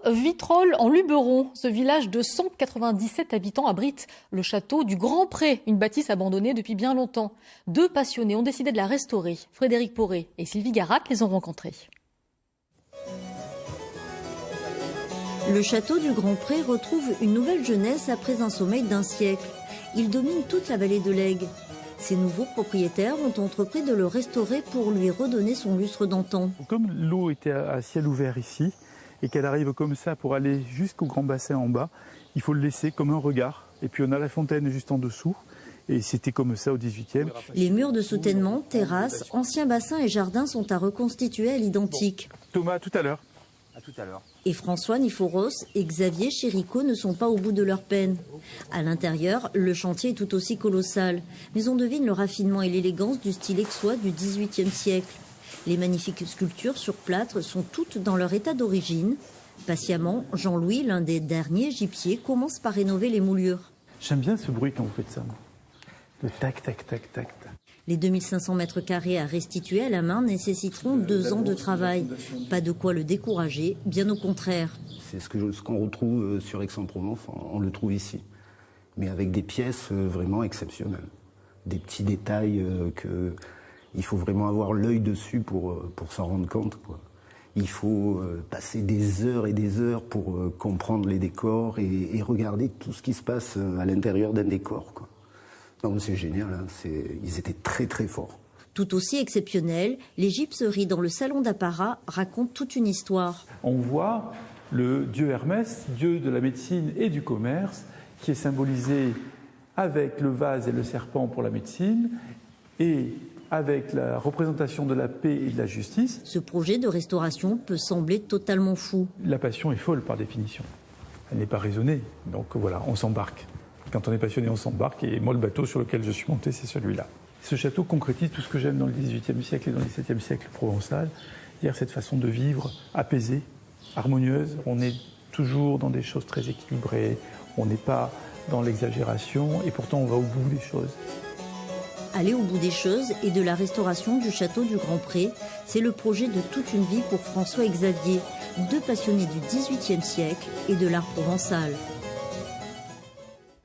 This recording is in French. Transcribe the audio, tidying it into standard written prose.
Vitrolles en Luberon. Ce village de 197 habitants abrite le château du Grand Pré, une bâtisse abandonnée depuis bien longtemps. Deux passionnés ont décidé de la restaurer. Frédéric Poré et Sylvie Garat les ont rencontrés. Le château du Grand Pré retrouve une nouvelle jeunesse après un sommeil d'un siècle. Il domine toute la vallée de l'Aigle. Ses nouveaux propriétaires ont entrepris de le restaurer pour lui redonner son lustre d'antan. Comme l'eau était à ciel ouvert ici et qu'elle arrive comme ça pour aller jusqu'au grand bassin en bas, il faut le laisser comme un regard. Et puis on a la fontaine juste en dessous. Et c'était comme ça au 18e. Les murs de soutènement, terrasses, anciens bassins et jardins sont à reconstituer à l'identique. Thomas, à tout à l'heure. Et François Niforos et Xavier Chérico ne sont pas au bout de leur peine. À l'intérieur, le chantier est tout aussi colossal. Mais on devine le raffinement et l'élégance du style aixois du XVIIIe siècle. Les magnifiques sculptures sur plâtre sont toutes dans leur état d'origine. Patiemment, Jean-Louis, l'un des derniers gypsiers, commence par rénover les moulures. J'aime bien ce bruit quand vous faites ça. Le tac, tac, tac, tac. Les 2500 mètres carrés à restituer à la main nécessiteront 2 ans de travail. Pas de quoi le décourager, bien au contraire. C'est ce qu'on retrouve sur Aix-en-Provence, on le trouve ici. Mais avec des pièces vraiment exceptionnelles. Des petits détails il faut vraiment avoir l'œil dessus pour s'en rendre compte, quoi. Il faut passer des heures et des heures pour comprendre les décors et regarder tout ce qui se passe à l'intérieur d'un décor, quoi. Non, c'est génial, hein. Ils étaient très très forts. Tout aussi exceptionnel, les gypseries dans le salon d'apparat racontent toute une histoire. On voit le dieu Hermès, dieu de la médecine et du commerce, qui est symbolisé avec le vase et le serpent pour la médecine et avec la représentation de la paix et de la justice. Ce projet de restauration peut sembler totalement fou. La passion est folle par définition. Elle n'est pas raisonnée, donc voilà, on s'embarque. Quand on est passionné, on s'embarque, et moi, le bateau sur lequel je suis monté, c'est celui-là. Ce château concrétise tout ce que j'aime dans le XVIIIe siècle et dans le XVIIe siècle provençal, c'est-à-dire cette façon de vivre apaisée, harmonieuse. On est toujours dans des choses très équilibrées, on n'est pas dans l'exagération, et pourtant on va au bout des choses. Aller au bout des choses et de la restauration du château du Grand Pré, c'est le projet de toute une vie pour François et Xavier, deux passionnés du XVIIIe siècle et de l'art provençal.